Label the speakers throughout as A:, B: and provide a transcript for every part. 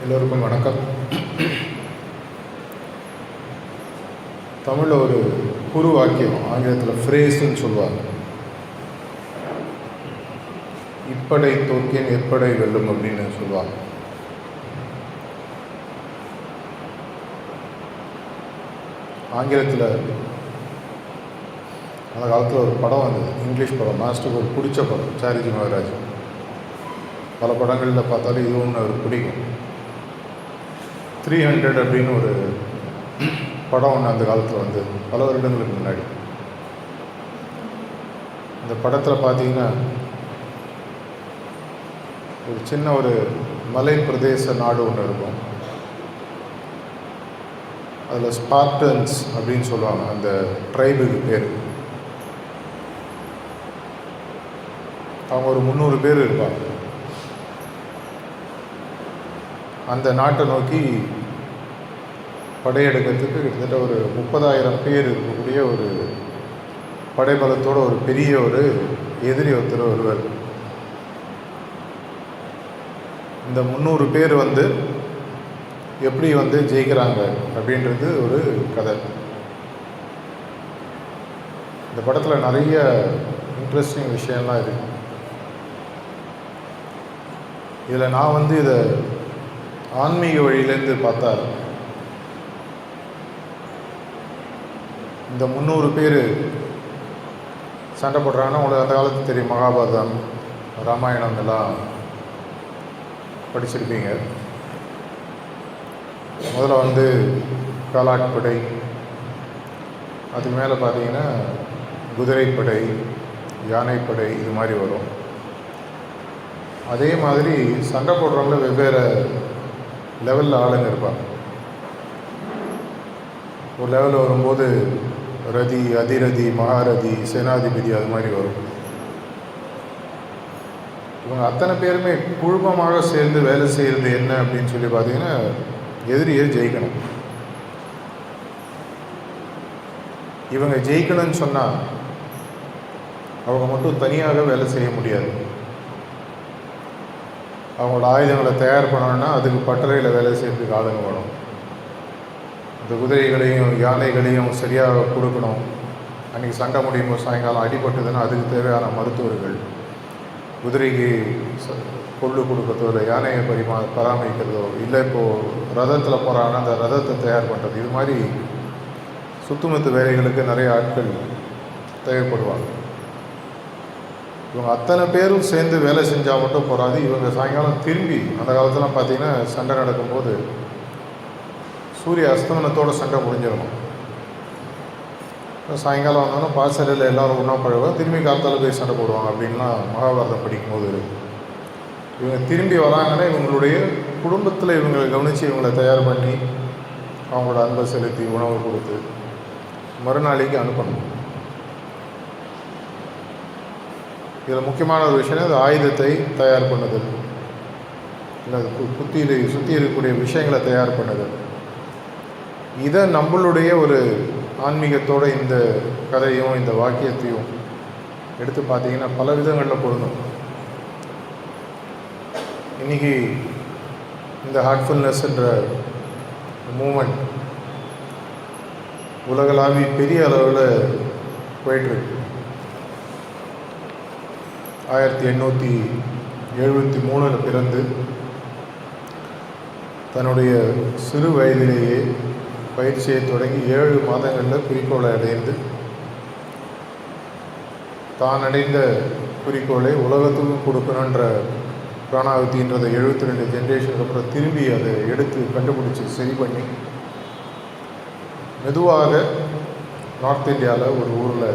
A: எல்லோருக்கும் வணக்கம். தமிழில் ஒரு குறு வாக்கியம், ஆங்கிலத்தில் ஃப்ரேஸ்ன்னு சொல்லுவாங்க. இப்படை தோற்கேன் எப்படை வெல்லும் அப்படின்னு சொல்லுவாங்க. ஆங்கிலத்தில் அந்த காலத்தில் ஒரு படம் வந்தது, இங்கிலீஷ் படம், மாஸ்டருக்கு ஒரு பிடிச்ச படம், சாரிஜி மகராஜ். பல படங்களில் பார்த்தாலும் இது ஒன்று அவருக்கு பிடிக்கும். 300 அப்படின்னு ஒரு படம் ஒன்று அந்த காலத்தில் வந்து பல வருடங்களுக்கு முன்னாடி. அந்த படத்தில் பார்த்தீங்கன்னா ஒரு சின்ன ஒரு மலை பிரதேச நாடு ஒன்று இருக்கும். அதில் ஸ்பார்டன்ஸ் அப்படின்னு சொல்லுவாங்க அந்த ட்ரைபுக்கு பேர். அவங்க ஒரு 300 பேர் இருப்பாங்க. அந்த நாட்டை நோக்கி படையெடுக்கிறதுக்கு கிட்டத்தட்ட ஒரு 30,000 பேர் இருக்கக்கூடிய ஒரு படைபலத்தோட ஒரு பெரிய ஒரு எதிரி ஒருத்தர் வருவார். இந்த 300 பேர் வந்து எப்படி வந்து ஜெயிக்கிறாங்க அப்படின்றது ஒரு கதை. இந்த படத்தில் நிறைய இன்ட்ரெஸ்டிங் விஷயம்லாம் இருக்குது. இதில் நான் வந்து இதை ஆன்மீக வழியிலேருந்து பார்த்தா, இந்த 300 பேர் சண்டை போடுறாங்கன்னா உங்களுக்கு அந்த காலத்துக்கு தெரியும், மகாபாரதம், ராமாயணம் எல்லாம் படிச்சிருப்பீங்க. முதல்ல வந்து காலாட்படை, அதுக்கு மேலே பார்த்தீங்கன்னா குதிரைப்படை, யானைப்படை, இது மாதிரி வரும். அதே மாதிரி சண்டை போடுறவங்கள வெவ்வேறு லெவலில் ஆளுங்க இருப்பாங்க. ஒரு லெவலில் வரும்போது ரதி, அதிரதி, மகாரதி, சேனாதிபதி, அது மாதிரி வரும். இவங்க அத்தனை பேருமே குழுமமாக சேர்ந்து வேலை செய்கிறது என்ன அப்படின்னு சொல்லி பார்த்தீங்கன்னா, எதிரியை ஜெயிக்கணும். இவங்க ஜெயிக்கணும்னு சொன்னால் அவங்க மட்டும் தனியாக வேலை செய்ய முடியாது. அவங்களோட ஆயுதங்களை தயார் பண்ணணும்னா அதுக்கு பட்டறையில் வேலை செய்யறதுக்கு ஆளுங்க வேணும். இந்த குதிரைகளையும் யானைகளையும் சரியாக கொடுக்கணும். அன்றைக்கி சண்டை முடியும் போது சாயங்காலம் அடிபட்டதுன்னா அதுக்கு தேவையான மருத்துவர்கள், குதிரைக்கு கொள்ளு கொடுக்கறதோ இல்லை யானையை பராமரிக்கிறதோ, இல்லை இப்போது ரதத்தில் போகிறாங்கன்னா அந்த ரதத்தை தயார் பண்ணுறது, இது மாதிரி சுத்துமுத்து வேலைகளுக்கு நிறைய ஆட்கள் தேவைப்படுவாங்க. இவங்க அத்தனை பேரும் சேர்ந்து வேலை செஞ்சால் மட்டும் போகாது. இவங்க சாயங்காலம் திரும்பி, அந்த காலத்துலாம் பார்த்திங்கன்னா சண்டை நடக்கும்போது சூரிய அஸ்தமனத்தோடு சண்டை முடிஞ்சிடணும். சாயங்காலம் வந்தாலும் பாசறையில் எல்லோரும் ஒன்றா பழகுவோம், திரும்பி காலத்தால் போய் சண்டை போடுவாங்க அப்படின்லாம் மகாபாரதம் படிக்கும்போது. இவங்க திரும்பி வராங்கன்னா இவங்களுடைய குடும்பத்தில் இவங்களை கவனித்து இவங்களை தயார் பண்ணி அவங்களோட அன்பை செலுத்தி உணவு கொடுத்து மறுநாளைக்கு அனுப்பணும். இதில் முக்கியமான ஒரு விஷயம் அது ஆயுதத்தை தயார் பண்ணுதல், இல்லை அது சுற்றி இருக்கக்கூடிய விஷயங்களை தயார் பண்ணுதல். இதை நம்மளுடைய ஒரு ஆன்மீகத்தோடு இந்த கதையும் இந்த வாக்கியத்தையும் எடுத்து பார்த்தீங்கன்னா பல விதங்களில் பொருந்தும். இன்றைக்கி இந்த ஹார்ட்ஃபுல்னஸ்ன்ற மூமெண்ட் உலகளாவி பெரிய அளவில் போயிட்டுருக்கு. 1873 பிறந்து தன்னுடைய சிறு வயதிலேயே பயிற்சியை தொடங்கி 7 மாதங்களில் குறிக்கோளை அடைந்து தான் அடைந்த குறிக்கோளை உலகத்துக்கும் கொடுக்கணுன்ற பிராணாவதின்றதை 72 ஜென்ரேஷனுக்கு அப்புறம் திரும்பி அதை எடுத்து கண்டுபிடிச்சி சரி பண்ணி மெதுவாக நார்த் இந்தியாவில் ஒரு ஊரில்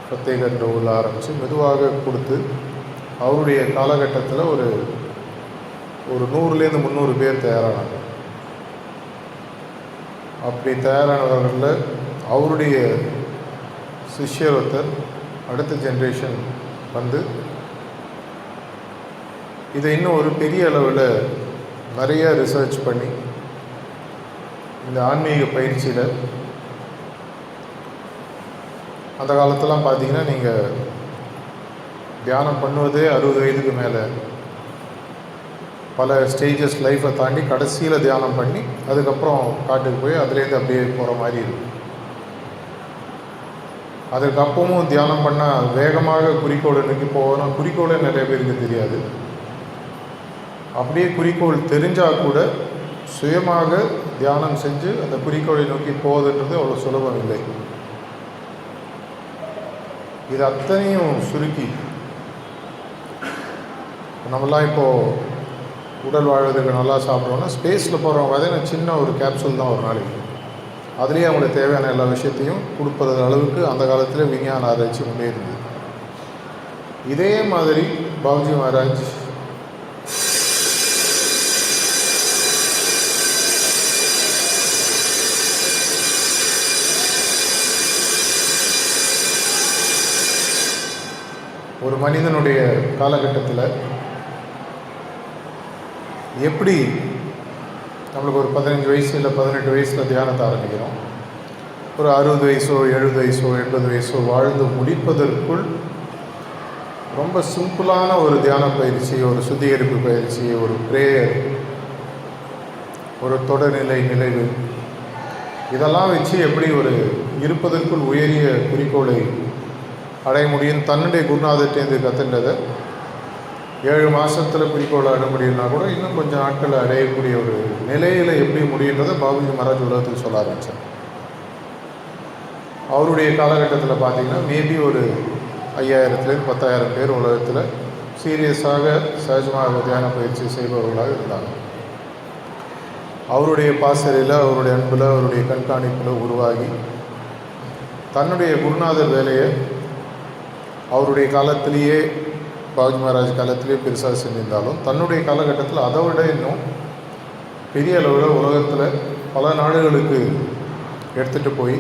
A: ஃபத்தேகர் ஊரில் ஆரம்பித்து மெதுவாக கொடுத்து அவருடைய காலகட்டத்தில் ஒரு 100லேருந்து 300 பேர் தயாரானாங்க. அப்படி தயாரானவர்களில் அவருடைய சிஷ்யர் ஒருத்தர் அடுத்த ஜென்ரேஷன் வந்து இதை இன்னும் ஒரு பெரிய அளவில் நிறைய ரிசர்ச் பண்ணி இந்த ஆன்மீக பயிற்சியில் அந்த காலத்தெல்லாம் பார்த்தீங்கன்னா நீங்கள் தியானம் பண்ணுவதே 60 வயதுக்கு மேலே, பல ஸ்டேஜஸ் லைஃப்பை தாண்டி கடைசியில் தியானம் பண்ணி அதுக்கப்புறம் காட்டுக்கு போய் அதுலேருந்து அப்படியே போகிற மாதிரி இருக்கும். அதுக்கப்புறமும் தியானம் பண்ணால் வேகமாக குறிக்கோளை நோக்கி போகணும். குறிக்கோளே நிறைய பேருக்கு தெரியாது. அப்படியே குறிக்கோள் தெரிஞ்சால் கூட சுயமாக தியானம் செஞ்சு அந்த குறிக்கோளை நோக்கி போவதுன்றது அவ்வளோ சுலபம் இல்லை. இது அத்தனையும் சுருக்கி நம்மளாம் இப்போது உடல் வாழ்வதற்கு நல்லா சாப்பிட்றோன்னா ஸ்பேஸில் போகிறவங்க பார்த்தீங்கன்னா சின்ன ஒரு கேப்சூல் தான் ஒரு நாளைக்கு. அதுலேயே அவங்களுக்கு தேவையான எல்லா விஷயத்தையும் கொடுப்பது அளவுக்கு அந்த காலத்தில் விஞ்ஞான ஆராய்ச்சி கொண்டே இருந்தது. இதே மாதிரி பாபுஜி மகாராஜ் ஒரு மனிதனுடைய காலகட்டத்தில் எப்படி நம்மளுக்கு ஒரு 15 வயசு இல்லை 18 வயசில் தியானத்தை ஆரம்பிக்கிறோம், ஒரு 60 வயசோ 70 வயசோ 80 வயசோ வாழ்ந்து முடிப்பதற்குள் ரொம்ப சிம்பிளான ஒரு தியான பயிற்சி, ஒரு சுத்திகரிப்பு பயிற்சி, ஒரு ப்ரேயர், ஒரு தொடர்நிலை நிலைவு, இதெல்லாம் வச்சு எப்படி ஒரு இருப்பதற்குள் உயரிய குறிக்கோளை அடைய முடியும் தன்னுடைய குருநாதர்கிட்டேருந்து கற்றுன்றதை 7 மாதத்தில் குறிக்கோளை அடைய முடியும்னா கூட இன்னும் கொஞ்சம் நாட்கள் அடையக்கூடிய ஒரு நிலையில் எப்படி முடியுன்றதை பாபுஜி மகாராஜ் உலகத்துக்கு சொல்ல ஆரம்பித்தார். அவருடைய காலகட்டத்தில் பார்த்திங்கன்னா மேபி ஒரு 5000-லேருந்து 10,000 பேர் உலகத்தில் சீரியஸாக சகஜமாக தியான பயிற்சி செய்பவர்களாக இருந்தாங்க. அவருடைய பாசறையில், அவருடைய அன்பில், அவருடைய கண்காணிப்பில் உருவாகி தன்னுடைய குருநாதர் வேலையை அவருடைய காலத்திலேயே பாபுஜி மகாராஜ் காலத்திலே பெருசாக செஞ்சிருந்தாலும் தன்னுடைய காலகட்டத்தில் அதை விட இன்னும் பெரிய அளவில் உலகத்தில் பல நாடுகளுக்கு எடுத்துகிட்டு போய்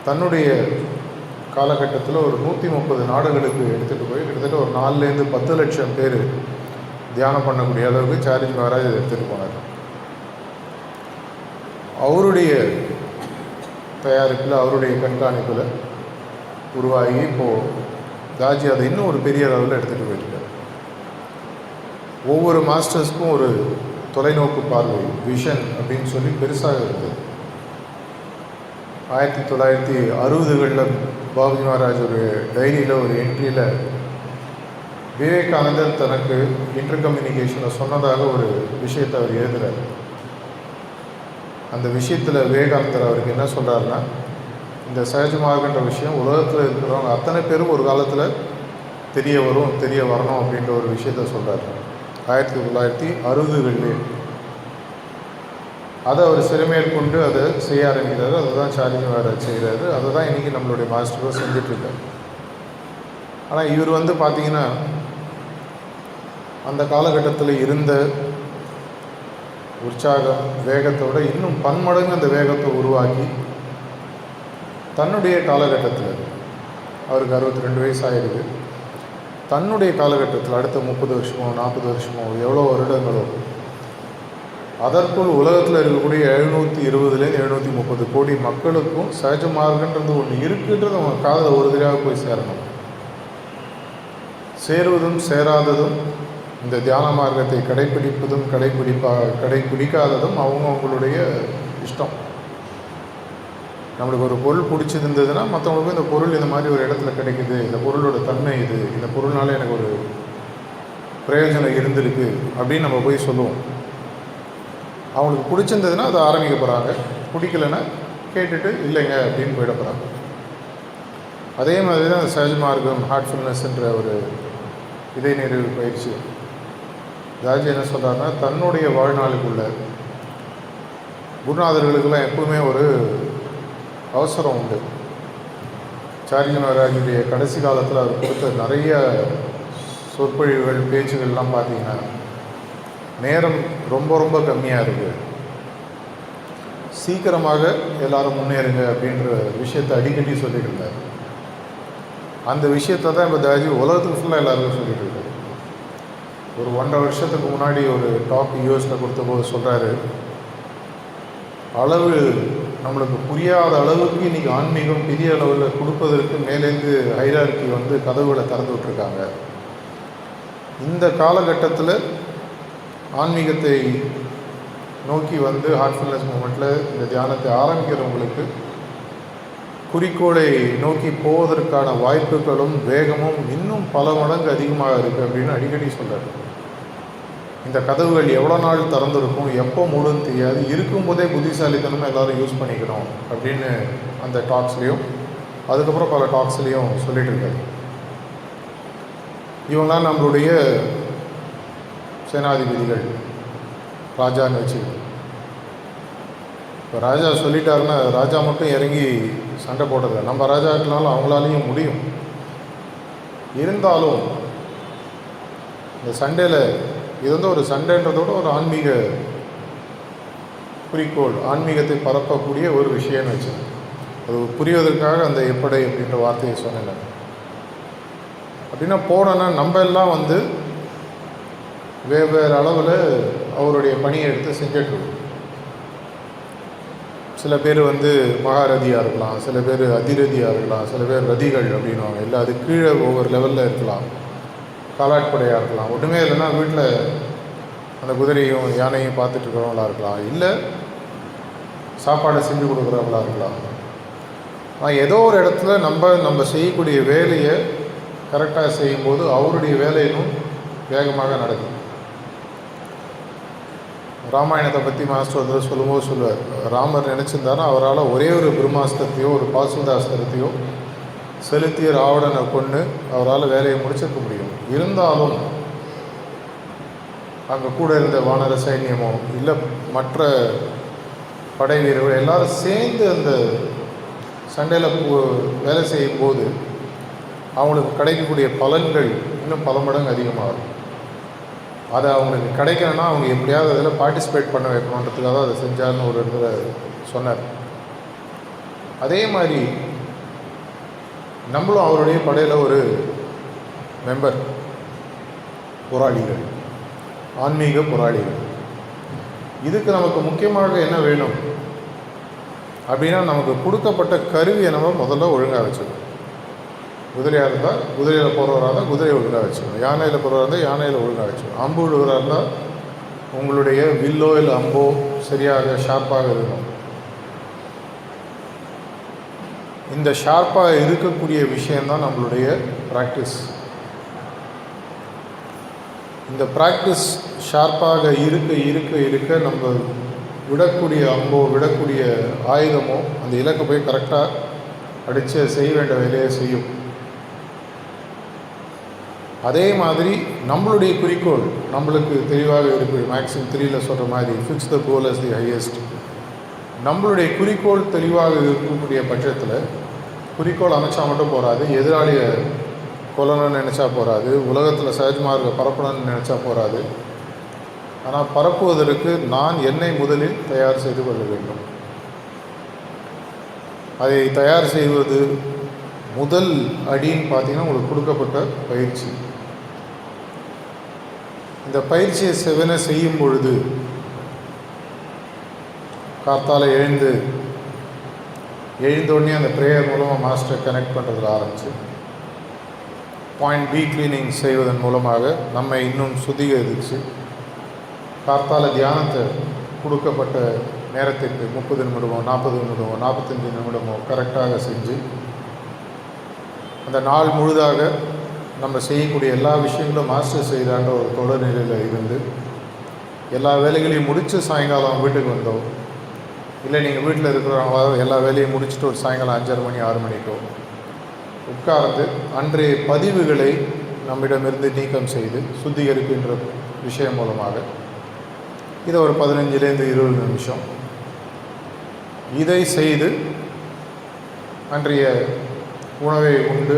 A: தன்னுடைய காலகட்டத்தில் ஒரு 130 நாடுகளுக்கு எடுத்துகிட்டு போய் கிட்டத்தட்ட ஒரு 4லேருந்து 10 லட்சம் பேர் தியானம் பண்ணக்கூடிய அளவுக்கு சாரிஜி மகாராஜ் எடுத்துகிட்டு போனார். அவருடைய தயாரிப்பில், அவருடைய கண்காணிப்பில் உருவாகி இப்போது தாஜி அதை இன்னும் ஒரு பெரிய அளவில் எடுத்துகிட்டு போயிருக்கார். ஒவ்வொரு மாஸ்டர்ஸ்க்கும் ஒரு தொலைநோக்கு பார்வை, விஷன் அப்படின்னு சொல்லி பெருசாக இருந்தது. 1960களில் பாபுஜி மகாராஜ் ஒரு டைரியில் ஒரு என்ட்ரியில் விவேகானந்தர் தனக்கு இன்டர் கம்யூனிகேஷனை சொன்னதாக ஒரு விஷயத்தை அவர் எழுதுகிறார். அந்த விஷயத்தில் விவேகானந்தர் அவருக்கு என்ன சொல்கிறாருன்னா, இந்த சகஜமாகன்ற விஷயம் உலகத்தில் இருக்கிறவங்க அத்தனை பேரும் ஒரு காலத்தில் தெரிய வரணும் அப்படின்ற ஒரு விஷயத்த சொல்கிறார். 1960களிலே அதை அவர் சிறுமேற்கொண்டு அதை செய்ய ஆரம்பிக்கிறாரு. அதை தான் சாரிஜி மகாராஜ் செய்கிறாரு. அதை தான் இன்றைக்கி நம்மளுடைய மாஸ்டரும் செஞ்சிட்ருக்காரு. ஆனால் இவர் பார்த்திங்கன்னா அந்த காலகட்டத்தில் இருந்த உற்சாகம், வேகத்தோடு இன்னும் பன்மடங்கு அந்த வேகத்தை உருவாக்கி தன்னுடைய காலகட்டத்தில், அவருக்கு 62 வயசு ஆகிடுது, தன்னுடைய காலகட்டத்தில் அடுத்த 30 வருஷமோ 40 வருஷமோ எவ்வளோ வருடங்களோ அதற்குள் உலகத்தில் இருக்கக்கூடிய 720லேருந்து 730 கோடி மக்களுக்கும் சகஜ மார்க்கன்றது ஒன்று இருக்குன்றது அவங்க காதில் ஒரு தடவை போய் சேரணும். சேருவதும் சேராததும், இந்த தியான மார்க்கத்தை கடைப்பிடிப்பதும் கடைப்பிடிக்காததும் அவங்களுடைய இஷ்டம். நம்மளுக்கு ஒரு பொருள் பிடிச்சிருந்ததுன்னா மற்றவங்களுக்கும் இந்த பொருள் இந்த மாதிரி ஒரு இடத்துல கிடைக்குது, இந்த பொருளோட தன்மை இது, இந்த பொருள்னால எனக்கு ஒரு பிரயோஜனம் இருந்திருக்கு அப்படின்னு நம்ம போய் சொல்லுவோம். அவங்களுக்கு பிடிச்சிருந்ததுன்னா அதை ஆரம்பிக்க போகிறாங்க, பிடிக்கலைன்னா கேட்டுட்டு இல்லைங்க அப்படின்னு போயிட போகிறாங்க. அதே மாதிரி தான் சகஜ மார்க்கம், ஹார்ட்ஃபுல்னஸ்ன்ற ஒரு இதய நிறைவு பயிற்சி. ராஜி என்ன சொல்கிறாருன்னா, தன்னுடைய வாழ்நாளுக்குள்ள குருநாதர்களுக்கெல்லாம் எப்பவுமே ஒரு அவசரம் உண்டு. சாரிஜி மகாராஜுடைய கடைசி காலத்தில் அவர் கொடுத்த நிறைய சொற்பொழிவுகள், பேச்சுகள்லாம் பார்த்திங்கன்னா நேரம் ரொம்ப ரொம்ப கம்மியாக இருக்குது. சீக்கிரமாக எல்லோரும் முன்னேறுங்க அப்படின்ற விஷயத்தை அடிக்கடி சொல்லிட்டு இருந்தார். அந்த விஷயத்தை தான் இப்போ தாஜி உலகத்துக்கு ஃபுல்லாக எல்லாருக்கும் சொல்லிட்டு இருக்காரு. ஒரு 1.5 வருஷத்துக்கு முன்னாடி ஒரு டாக் யூஎஸில் கொடுத்தபோது சொல்கிறாரு, அளவு நம்மளுக்கு புரியாத அளவுக்கு இன்றைக்கி ஆன்மீகம் பெரிய அளவில் கொடுப்பதற்கு மேலேருந்து ஹைரார்கி கதவுகளை திறந்து விட்டுருக்காங்க. இந்த காலகட்டத்தில் ஆன்மீகத்தை நோக்கி வந்து ஹார்ட்ஃபுல்னஸ் மூமெண்ட்டில் இந்த தியானத்தை ஆரம்பிக்கிறவங்களுக்கு குறிக்கோளை நோக்கி போவதற்கான வாய்ப்புகளும் வேகமும் இன்னும் பல மடங்கு அதிகமாக இருக்குது அப்படின்னு அடிக்கடி சொல்கிறார். இந்த கதவுகள் எவ்வளோ நாள் திறந்துருக்கும், எப்போ மூடுன்னு தெரியாது, இருக்கும்போதே புத்திசாலித்தனமாக எல்லோரும் யூஸ் பண்ணிக்கணும் அப்படின்னு அந்த டாக்ஸ்லேயும் அதுக்கப்புறம் பல டாக்ஸ்லேயும் சொல்லிகிட்டு இருக்காரு. இவங்களாம் நம்மளுடைய சேனாதிபதிகள், ராஜான்னு வச்சு. இப்போ ராஜா சொல்லிட்டாருன்னா ராஜா மட்டும் இறங்கி சண்டை போடுறது, நம்ம ராஜாக்களாலும் அவங்களாலையும் முடியும். இருந்தாலும் இந்த சண்டையில் இது வந்து ஒரு சண்டைன்றதோட ஒரு ஆன்மீக குறிக்கோள், ஆன்மீகத்தை பரப்பக்கூடிய ஒரு விஷயம்னு வச்சு அது புரிவதற்காக அந்த எப்படை அப்படின்ற வார்த்தையை சொன்னேன். அப்படின்னா போனோன்னா நம்ம எல்லாம் வந்து வெவ்வேறு அளவில் அவருடைய பணியை எடுத்து செஞ்சிட்ருக்கோம். சில பேர் வந்து மகாரதியாக இருக்கலாம், சில பேர் அதிரதியாக இருக்கலாம், சில பேர் ரதிகள் அப்படின்வாங்க. இல்லை அது கீழே ஒவ்வொரு லெவலில் இருக்கலாம், காலாட்படையாக இருக்கலாம். ஒன்றுமே இல்லைன்னா வீட்டில் அந்த குதிரையும் யானையும் பார்த்துட்டு இருக்கிறவங்களா இருக்கலாம், இல்லை சாப்பாடை செஞ்சு கொடுக்குறவங்களா இருக்கலாம். ஆனால் ஏதோ ஒரு இடத்துல நம்ம செய்யக்கூடிய வேலையை கரெக்டாக செய்யும்போது அவருடைய வேலையும் வேகமாக நடக்கும். ராமாயணத்தை பற்றி மாஸ்டர் வந்து சொல்லும்போது சொல்லுவார், ராமர் நினச்சிருந்தாருன்னா அவரால் ஒரே ஒரு பிரம்மாஸ்திரத்தையோ ஒரு பாசுதாஸ்திரத்தையோ செலுத்திய ராவணனை கொண்டு அவரால் வேலையை முடிச்சிருக்க முடியும். இருந்தாலும் அங்கே கூட இருந்த வானர சைன்யமோ இல்லை மற்ற படை வீரர்கள் எல்லாரும் சேர்ந்து அந்த சண்டையில் வேலை செய்யும்போது அவங்களுக்கு கிடைக்கக்கூடிய பலன்கள் இன்னும் பல மடங்கு அதிகமாகும். அதை அவங்களுக்கு கிடைக்கணும்னா அவங்க எப்படியாவது அதில் பார்ட்டிசிபேட் பண்ண வைக்கணுன்றதுக்காக தான் அதை செஞ்சார்னு ஒரு இடத்துல சொன்னார். அதே மாதிரி நம்மளும் அவருடைய படையில் ஒரு மெம்பர், போராளிகள், ஆன்மீக போராளிகள். இதுக்கு நமக்கு முக்கியமாக என்ன வேணும் அப்படின்னா, நமக்கு கொடுக்கப்பட்ட கருவியை நம்ம முதல்ல ஒழுங்காக வச்சுக்கணும். குதிரையாக இருந்தால் குதிரையில் போகிறவராக இருந்தால் குதிரையை ஒழுங்காக வச்சுக்கணும், யானையில் போகிறவராக இருந்தால் யானையில் ஒழுங்காக வச்சுக்கணும், அம்பு விடுவராக இருந்தால் உங்களுடைய வில்லோ இல்லை அம்போ சரியாக ஷார்ப்பாக இருக்கணும். இந்த ஷார்ப்பாக இருக்கக்கூடிய விஷயந்தான் நம்மளுடைய ப்ராக்டிஸ். இந்த ப்ராக்டிஸ் ஷார்ப்பாக இருக்க இருக்க இருக்க நம்ம விடக்கூடிய அம்போ விடக்கூடிய ஆயுதமோ அந்த இலக்கை போய் கரெக்டாக அடித்து செய்ய வேண்டிய வேலையை செய்யும். அதே மாதிரி நம்மளுடைய குறிக்கோள் நம்மளுக்கு தெளிவாக இருக்குது. மேக்ஸிமம் 3ல் சொல்கிற மாதிரி fix the goal as the highest. நம்மளுடைய குறிக்கோள் தெளிவாக இருக்கக்கூடிய பட்சத்தில் குறிக்கோள் அமைச்சா மட்டும் போகாது, எதிராளியை கொல்லணும்னு நினச்சா போகாது, உலகத்தில் சகஜமாக பரப்பணும்னு நினச்சா போகாது. ஆனால் பரப்புவதற்கு நான் என்னை முதலில் தயார் செய்து கொள்ள வேண்டும். அதை தயார் செய்வது முதல் அடின்னு பார்த்தீங்கன்னா உங்களுக்கு கொடுக்கப்பட்ட பயிற்சி. இந்த பயிற்சியை செவனை செய்யும் பொழுது காத்தால் எழுந்தோடனே அந்த ப்ரேயர் மூலமாக மாஸ்டர் கனெக்ட் பண்ணுறதுல ஆரம்பித்து பாயிண்ட் பி கிளீனிங் செய்வதன் மூலமாக நம்மை இன்னும் சுத்திகரித்து காத்தால தியானத்தை கொடுக்கப்பட்ட நேரத்திற்கு 30 நிமிடமோ 40 நிமிடமோ 45 நிமிடமோ கரெக்டாக செஞ்சு அந்த நாள் முழுதாக நம்ம செய்யக்கூடிய எல்லா விஷயங்களும் மாஸ்டர் செய்தான்ற ஒரு தொடர் நிலையில் இருந்து எல்லா வேலைகளையும் முடித்து சாயங்காலம் வீட்டுக்கு வந்தோம். இல்லை நீங்கள் வீட்டில் இருக்கிறவங்க எல்லா வேலையும் முடிச்சுட்டு ஒரு சாயங்காலம் 5:30 மணி 6 மணிக்கோ உட்கார்ந்து அன்றைய பதிவுகளை நம்மிடமிருந்து நீக்கம் செய்து சுத்திகரிக்கின்ற விஷயம் மூலமாக இதை ஒரு 15லேருந்து 20 நிமிஷம் இதை செய்து அன்றைய உணவை உண்டு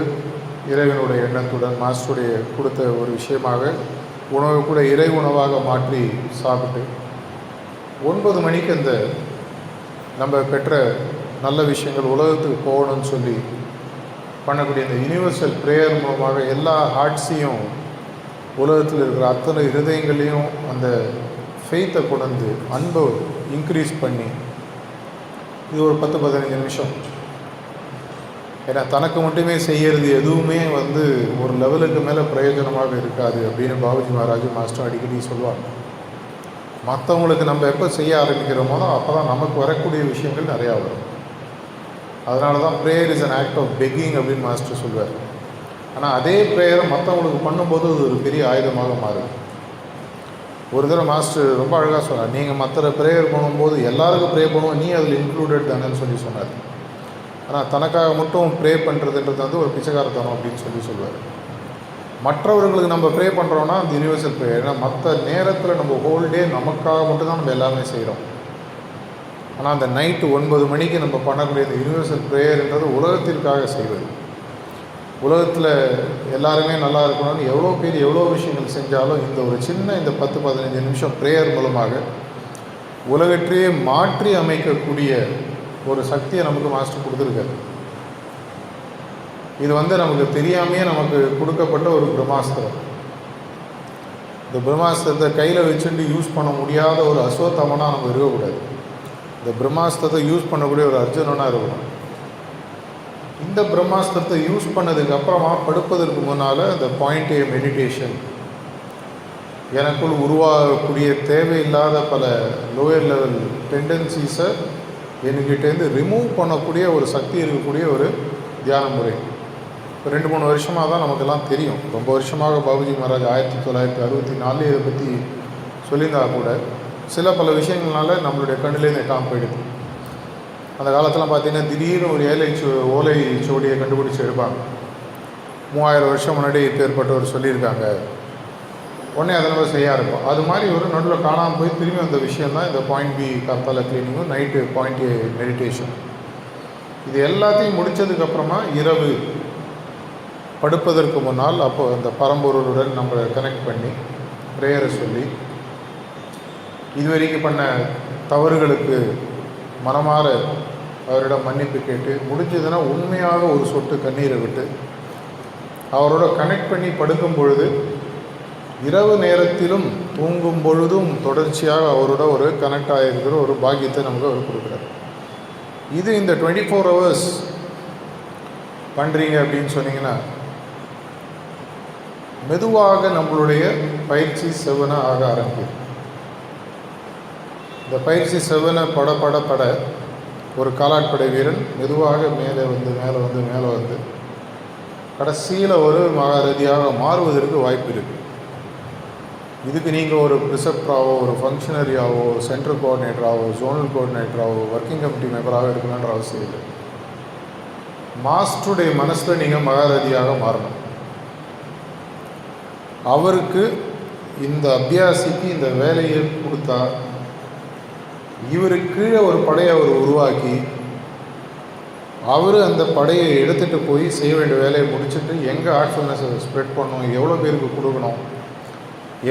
A: இறைவனுடைய எண்ணத்துடன் மாஸ்டருடைய கொடுத்த ஒரு விஷயமாக உணவை கூட இறை உணவாக மாற்றி சாப்பிட்டு 9 மணிக்கு அந்த நம்ம பெற்ற நல்ல விஷயங்கள் உலகத்துக்கு போகணும்னு சொல்லி பண்ணக்கூடிய இந்த யூனிவர்சல் ப்ரேயர் மூலமாக எல்லா ஹார்ட்ஸையும் உலகத்தில் இருக்கிற அத்தனை இருதயங்களையும் அந்த ஃபெய்த்தை கொண்டு அன்பை இன்க்ரீஸ் பண்ணி இது ஒரு 10-15 நிமிஷம். ஏன்னா தனக்கு மட்டுமே செய்கிறது எதுவுமே ஒரு லெவலுக்கு மேலே பிரயோஜனமாக இருக்காது அப்படின்னு பாபுஜி மகாராஜ் மாஸ்டர் அடிக்கடி சொல்லுவாங்க. மற்றவங்களுக்கு நம்ம எப்போ செய்ய ஆரம்பிக்கிறோமோ அப்போ தான் நமக்கு வரக்கூடிய விஷயங்கள் நிறையா வரும். அதனால தான் prayer is an act of begging அப்படின்னு மாஸ்டர் சொல்வார். ஆனால் அதே ப்ரேயரை மற்றவங்களுக்கு பண்ணும்போது அது ஒரு பெரிய ஆயுதமாக மாறுது. ஒரு தடவை மாஸ்டர் ரொம்ப அழகாக சொன்னார், நீங்கள் மற்ற ப்ரேயர் பண்ணும்போது எல்லாருக்கும் ப்ரே பண்ணுவோம், நீ அதில் இன்க்ளூடட் தானேன்னு சொன்னார். ஆனால் தனக்காக மட்டும் ப்ரே பண்ணுறதுன்றது வந்து ஒரு பிச்சைக்காரத்தனம் அப்படின்னு சொல்லுவார். மற்றவர்களுக்கு நம்ம ப்ரே பண்ணுறோன்னா அந்த யூனிவர்சல் ப்ரேயர். ஏன்னா மற்ற நேரத்தில் நம்ம ஹோல் டே நமக்காக மட்டும்தான் நம்ம எல்லாமே செய்கிறோம். ஆனால் அந்த நைட்டு 9 மணிக்கு நம்ம பண்ணக்கூடிய இந்த யூனிவர்சல் ப்ரேயர்ன்றது உலகத்திற்காக செய்வது. உலகத்தில் எல்லாருமே நல்லா இருக்கணும்னு எவ்வளோ பேர் எவ்வளோ விஷயங்கள் செஞ்சாலும் இந்த ஒரு சின்ன இந்த 10-15 நிமிஷம் ப்ரேயர் மூலமாக உலகத்தையே மாற்றி அமைக்கக்கூடிய ஒரு சக்தியை நமக்கு மாஸ்டர் கொடுத்துருக்காரு. இது வந்து நமக்கு தெரியாமையே நமக்கு கொடுக்கப்பட்ட ஒரு பிரம்மாஸ்திரம். இந்த பிரம்மாஸ்திரத்தை கையில் வச்சுட்டு யூஸ் பண்ண முடியாத ஒரு அஸ்வத்தமனாக நம்ம இருக்கக்கூடாது. இந்த பிரம்மாஸ்திரத்தை யூஸ் பண்ணக்கூடிய ஒரு அர்ஜுனனாக இருக்கணும். இந்த பிரம்மாஸ்திரத்தை யூஸ் பண்ணதுக்கு அப்புறமா படுப்பதற்கு முன்னால் இந்த பாயிண்ட் ஏ மெடிடேஷன், எனக்குள் உருவாகக்கூடிய தேவையில்லாத பல லோயர் லெவல் டெண்டன்சிஸை என்கிட்டேருந்து ரிமூவ் பண்ணக்கூடிய ஒரு சக்தி இருக்கக்கூடிய ஒரு தியான முறை. இப்போ 2-3 வருஷமாக தான் நமக்கெல்லாம் தெரியும். ரொம்ப வருஷமாக பாபுஜி மகாராஜ் 1964 இதை பற்றி சொல்லியிருந்தால் கூட சில பல விஷயங்கள்னால நம்மளுடைய கண்ணிலேருந்து எட்டாமல் போயிடுது. அந்த காலத்தில் பார்த்திங்கன்னா திடீர்னு ஒரு ஓலை சுவடியை கண்டுபிடிச்சி எடுப்பாங்க. 3000 வருஷம் முன்னாடி ஏற்பட்டவர் சொல்லியிருக்காங்க, உடனே அதை நம்ம செய்ய இருக்கும். அது மாதிரி ஒரு நடுவில் காணாமல் போய் திரும்பி வந்த விஷயம் தான் இந்த பாயிண்ட் பி கர்த்தால கிளீனிங்கும் நைட்டு பாயிண்ட் ஏ மெடிடேஷன். இது எல்லாத்தையும் முடித்ததுக்கப்புறமா இரவு படுப்பதற்கு முன்னால் அப்போது அந்த பரம்பொருளுடன் நம்ம கனெக்ட் பண்ணி ப்ரேயரை சொல்லி இதுவரைக்கும் பண்ண தவறுகளுக்கு மனமாற அவரிடம் மன்னிப்பு கேட்டு முடிஞ்சதுன்னா உண்மையாக ஒரு சொட்டு கண்ணீரை விட்டு அவரோட கனெக்ட் பண்ணி படுக்கும் பொழுது இரவு நேரத்திலும் தூங்கும் பொழுதும் தொடர்ச்சியாக அவரோட ஒரு கனெக்ட் ஆகிருக்கிற ஒரு பாக்கியத்தை நமக்கு அவர் கொடுக்குறார். இது இந்த 24 hours பண்ணுறீங்க அப்படின்னு சொன்னீங்கன்னா மெதுவாக நம்மளுடைய பயிற்சி செவனாக ஆக ஆரம்பிக்கும். இந்த பயிற்சி செவனை பட ஒரு காலாட்படை வீரன் மெதுவாக மேலே வந்து கடைசியில் ஒரு மகாரதியாக மாறுவதற்கு வாய்ப்பு இருக்குது. இதுக்கு நீங்கள் ஒரு ப்ரிசெப்டராகவோ ஒரு ஃபங்க்ஷனரியாவோ சென்ட்ரல் கோஆர்டினேட்டராகவோ ஜோனல் கோஆர்டினேட்டராகவோ ஒர்க்கிங் கமிட்டி மெம்பராக இருக்கணுன்ற அவசியம் இல்லை. மாஸ்டருடைய மனசில் நீங்கள் மகாரதியாக மாறணும். அவருக்கு இந்த அபியாசிக்கு இந்த வேலையை கொடுத்தா இவருக்கு கீழே ஒரு படையை அவர் உருவாக்கி அவர் அந்த படையை எடுத்துகிட்டு போய் செய்ய வேண்டிய வேலையை முடிச்சுட்டு எங்கே ஆர்ட்ஃபுல்னஸை ஸ்ப்ரெட் பண்ணணும், எவ்வளோ பேருக்கு கொடுக்கணும்,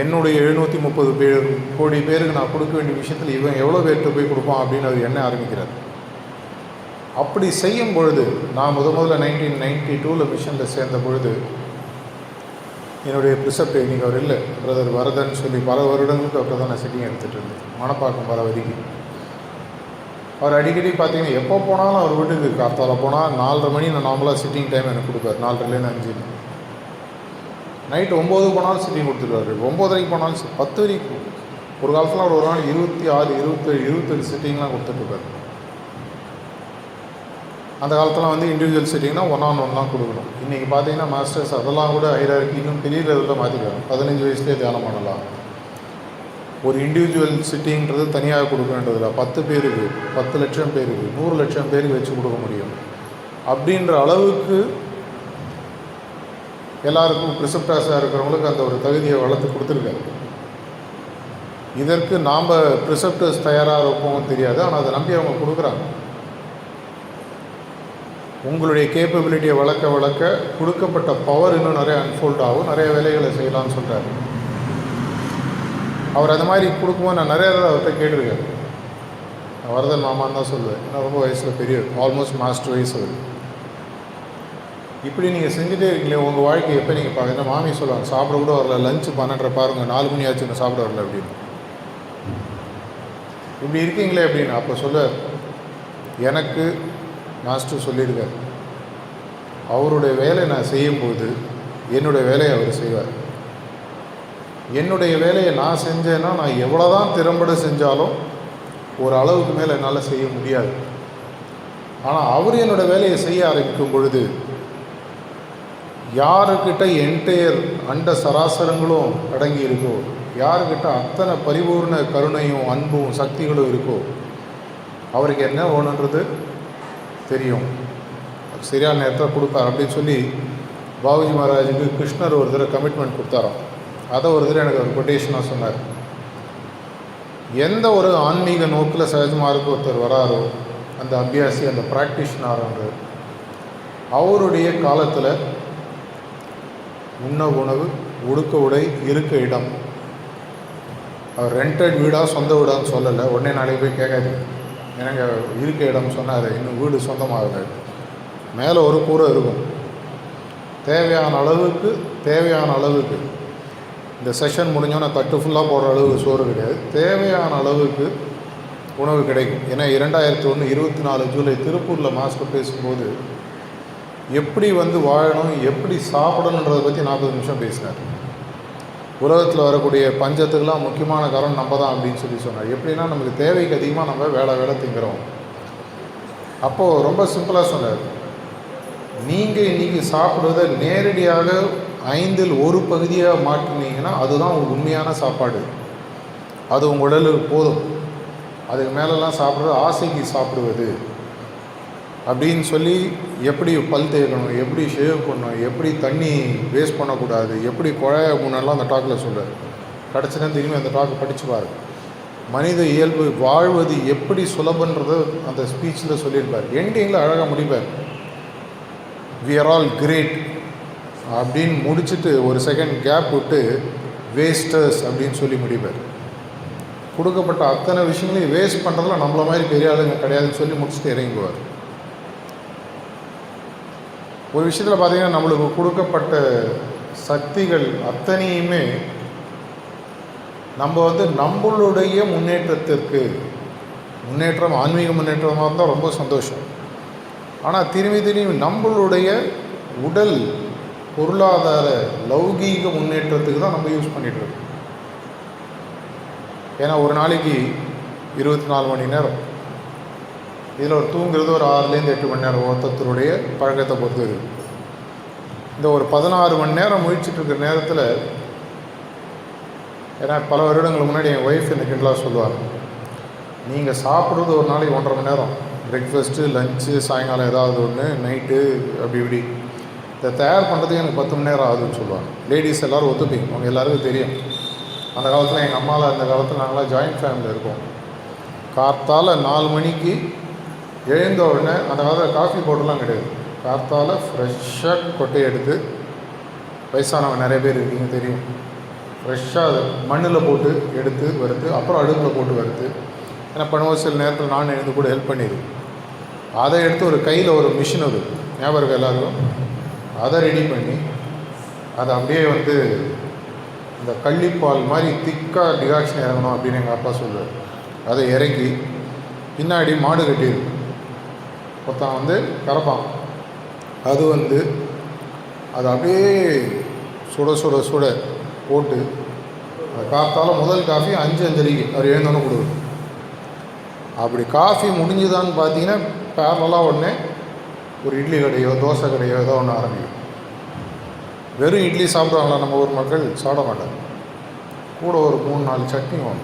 A: என்னுடைய 730 கோடி பேருக்கு நான் கொடுக்க வேண்டிய விஷயத்தில் இவன் எவ்வளோ பேர்கிட்ட போய் கொடுப்பான் அப்படின்னு அவர் எண்ண ஆரம்பிக்கிறார். அப்படி செய்யும் பொழுது நான் முதல்ல 1992 மிஷனில் சேர்ந்த பொழுது என்னுடைய ப்ரிசெப்ட் இன்றைக்கி அவர் இல்லை, பிரதர் வரதன் சொல்லி பல வருடங்களுக்கு அவர்கிட்ட தான் நான் சிட்டிங் எடுத்துகிட்டு இருந்தேன். மணப்பாக்கம் வர வரைக்கும் அவர் அடிக்கடி பார்த்தீங்கன்னா எப்போ போனாலும் அவர் வீட்டுக்கு காத்தால போனால் 4:30 மணி நான் நார்மலாக சிட்டிங் டைம் எனக்கு கொடுப்பார். 4:30லேருந்து 5 நைட்டு 9 போனாலும் சிட்டிங் கொடுத்துருவார். 9:30 போனாலும் 10 வரைக்கும். ஒரு காலத்தில் அவர் ஒரு நாள் 26, 27, 28 சிட்டிங்லாம் கொடுத்துட்ருப்பார். அந்த காலத்தில் வந்து இண்டிவிஜுவல் சிட்டிங்னா 1-on-1 தான் கொடுக்கணும். இன்றைக்கி பார்த்தீங்கன்னா மாஸ்டர்ஸ் அதெல்லாம் கூட ஹைரார்க்கி இன்னும் பெரிய லெவலில் மாற்றிக்கிறாங்க. 15 வயசுலேயே தியானம் பண்ணலாம். ஒரு இண்டிவிஜுவல் சிட்டிங்கிறது தனியாக கொடுக்கணுன்றதில்ல. 10 பேருக்கு 10 லட்சம் பேருக்கு 100 லட்சம் பேருக்கு வச்சு கொடுக்க முடியும் அப்படின்ற அளவுக்கு எல்லாருக்கும் ப்ரிசெப்டர்ஸாக இருக்கிறவங்களுக்கு அந்த ஒரு தகுதியை வளர்த்து கொடுத்துருக்காரு. இதற்கு நாம் ப்ரிசெப்டர்ஸ் தயாராக இருப்போம் தெரியாது, ஆனால் அதை நம்பி அவங்க கொடுக்குறாங்க. உங்களுடைய கேப்பபிலிட்டியை வளர்க்க கொடுக்கப்பட்ட பவர் இன்னும் நிறைய அன்ஃபோல்ட் ஆகும், நிறைய வேலைகளை செய்யலாம்னு சொல்கிறாரு. அவர் அந்த மாதிரி கொடுக்கும்போது நான் நிறைய தடவை அவர்கிட்ட கேட்டிருக்கேன். நான் வரதன் மாமான்னு தான் சொல்லுவேன். ஏன்னா ரொம்ப வயசில் பெரியவர், ஆல்மோஸ்ட் மாஸ்டர் வயசு அவர். இப்படி நீங்கள் செஞ்சுட்டே இருக்கீங்களே உங்கள் வாழ்க்கை எப்போ நீங்கள் பார்த்தீங்கன்னா மாமி சொல்லுவாங்க, சாப்பிட கூட வரல, லஞ்சு 12:30 பாருங்கள், 4 மணி ஆச்சு நான் சாப்பிட வரல அப்படின்னு. இப்படி இருக்கீங்களே அப்படின்னு. அப்போ சொல்ல எனக்கு மாஸ்டர் சொல்லியிருக்கார், அவருடைய வேலை நான் செய்யும்போது என்னுடைய வேலையை அவர் செய்வார். என்னுடைய வேலையை நான் செஞ்சேன்னா நான் எவ்வளோ தான் திறம்பட செஞ்சாலும் ஒரு அளவுக்கு மேலே என்னால் செய்ய முடியாது. ஆனால் அவர் என்னோடய வேலையை செய்ய ஆரம்பிக்கும் பொழுது யாருக்கிட்ட என்டையர் அண்ட சராசரங்களும் அடங்கி இருக்கோ, யாருக்கிட்ட அத்தனை பரிபூர்ண கருணையும் அன்பும் சக்திகளும் இருக்கோ, அவருக்கு என்ன வேணுன்றது தெரியும், சரியான நேரத்தில் கொடுப்பார் அப்படின்னு சொல்லி பாபுஜி மகாராஜுக்கு கிருஷ்ணர் ஒரு தடவை கமிட்மெண்ட் கொடுத்தாராம். அதை ஒரு தடவை எனக்கு ஒரு கொட்டேஷனாக சொன்னார். எந்த ஒரு ஆன்மீக நோக்கில் சகஜமாக ஒருத்தர் வராரோ, அந்த அபியாசி, அந்த ப்ராக்டிஷனராக, அவருடைய காலத்தில் உண்ண உணவு, உடுக்க உடை, இருக்க இடம், அவர் ரெண்டட் வீடாக சொந்த வீடான்னு சொல்லலை. உடனே நாளைக்கு போய் கேட்காது, எனக்கு இருக்க இடம் சொன்னார், இன்னும் வீடு சொந்தமாகல, மேலே ஒரு கூரை இருக்கும். தேவையான அளவுக்கு இந்த செஷன் முடிஞ்சோன்னா தட்டு ஃபுல்லாக போடுற அளவுக்கு சோறு கிடையாது, தேவையான அளவுக்கு உணவு கிடைக்கும். ஏன்னா 2001 24 ஜூலை திருப்பூரில் மாஸ்டர் பேசும்போது எப்படி வாழணும், எப்படி சாப்பிடணுன்றதை பற்றி 40 நிமிஷம் பேசினார். உலகத்தில் வரக்கூடிய பஞ்சத்துக்கெலாம் முக்கியமான காரணம் நம்ம தான் அப்படின்னு சொல்லி சொன்னார். எப்படின்னா நமக்கு தேவைக்கு அதிகமாக நம்ம வேலை திங்கிறோம். அப்போது ரொம்ப சிம்பிளாக சொன்னார், நீங்கள் இன்றைக்கி சாப்பிட்றத நேரடியாக 5ல் 1 பகுதியாக மாற்றினீங்கன்னா அதுதான் உங்கள் உண்மையான சாப்பாடு, அது உங்கள் உடலுக்கு போதும். அதுக்கு மேலெல்லாம் சாப்பிட்றது ஆசைக்கு சாப்பிடுவது அப்படின்னு சொல்லி, எப்படி பல் தேய்க்கணும், எப்படி ஷேவ் பண்ணணும், எப்படி தண்ணி வேஸ்ட் பண்ணக்கூடாது, எப்படி குழைய முன்னெல்லாம் அந்த டாக்கில் சொல்கிறார். கிடச்சினா திரும்பி அந்த டாக்கை படித்து பாரு. மனித இயல்பு வாழ்வது எப்படி சுலபன்றதை அந்த ஸ்பீச்சில் சொல்லியிருப்பார். எண்டிங்கில் அழகாக முடிப்பார், வி ஆர் ஆல் கிரேட் அப்படின்னு முடிச்சுட்டு ஒரு செகண்ட் கேப் விட்டு வேஸ்டர்ஸ் அப்படின்னு சொல்லி முடிப்பார். கொடுக்கப்பட்ட அத்தனை விஷயங்களையும் வேஸ்ட் பண்ணுறதுல நம்மள மாதிரி பெரிய ஆளுங்க கிடையாதுன்னு சொல்லி முடிச்சுட்டு இறங்குவார். ஒரு விஷயத்தில் பார்த்திங்கன்னா, நம்மளுக்கு கொடுக்கப்பட்ட சக்திகள் அத்தனையுமே நம்ம நம்மளுடைய முன்னேற்றம் ஆன்மீக முன்னேற்றமாக இருந்தால் ரொம்ப சந்தோஷம். ஆனால் திரும்பி நம்மளுடைய உடல் பொருளாதார லௌகீக முன்னேற்றத்துக்கு தான் நம்ம யூஸ் பண்ணிகிட்ருக்கோம். ஏன்னா ஒரு நாளைக்கு 24 மணி நேரம், இதில் ஒரு தூங்குறது ஒரு 6லேருந்து 8 மணி நேரம் ஒருத்தருடைய பழக்கத்தை பொறுத்து இருக்குது. இந்த ஒரு 16 மணி நேரம் முயற்சிட்டுருக்கிற நேரத்தில், ஏன்னா பல வருடங்களுக்கு முன்னாடி என் ஒய்ஃப் இந்த கிண்டலாக சொல்லுவாங்க, நீங்கள் சாப்பிட்றது ஒரு நாளைக்கு 1.5 மணி நேரம், பிரேக்ஃபாஸ்ட்டு, லஞ்சு, சாயங்காலம் ஏதாவது ஒன்று, நைட்டு, அப்படி இப்படி இதை தயார் பண்ணுறதுக்கு எனக்கு 10 மணி நேரம் ஆகுதுன்னு சொல்லுவாங்க. லேடிஸ் எல்லோரும் ஒத்துப்பீங்க, அவங்க எல்லாருக்கும் தெரியும். அந்த காலத்தில் எங்கள் அம்மாவில் அந்த காலத்தில் நாங்களாம் ஜாயிண்ட் ஃபேமிலியில் இருக்கோம். கார்த்தால் 4 மணிக்கு எழுந்த உடனே, அந்த காலத்தில் காஃபி போட்டெல்லாம் கிடையாது, கார்த்தால் ஃப்ரெஷ்ஷாக கொட்டையை எடுத்து, வயசானவங்க நிறைய பேர் இருக்கீங்க தெரியும், ஃப்ரெஷ்ஷாக அதை மண்ணில் போட்டு எடுத்து வறுத்து, அப்புறம் அடுப்பில் போட்டு வறுத்து, ஏன்னா பண்ணுவோம் சில நேரத்தில் நான் எழுந்து கூட ஹெல்ப் பண்ணிடுவேன். அதை எடுத்து ஒரு கையில் ஒரு மிஷின் ஒரு ஞாபகம் எல்லாருக்கும், அதை ரெடி பண்ணி அதை அப்படியே இந்த கள்ளிப்பால் மாதிரி திக்காக டிகாக்ஷன் இறங்கணும் அப்படின்னு எங்கள் அப்பா சொல்லுவார். அதை இறக்கி பின்னாடி மாடு கட்டியிருக்கு, ஒருத்தன் கறப்பான், அது அதை அப்படியே சுட சுட சுட போட்டு அதை காத்தால் முதல் காஃபி 5:05 அவர் எழுந்தோன்னு கொடுக்குது. அப்படி காஃபி முடிஞ்சுதான்னு பார்த்தீங்கன்னா பேரலாக உடனே ஒரு இட்லி கடையோ தோசை கடையோ ஏதோ ஒன்று ஆரம்பிக்கும். வெறும் இட்லி சாப்பிடுவாங்களா நம்ம ஊர் மக்கள்? சாப்பிட மாட்டாங்க. கூட ஒரு 3-4 சட்னி வாங்க.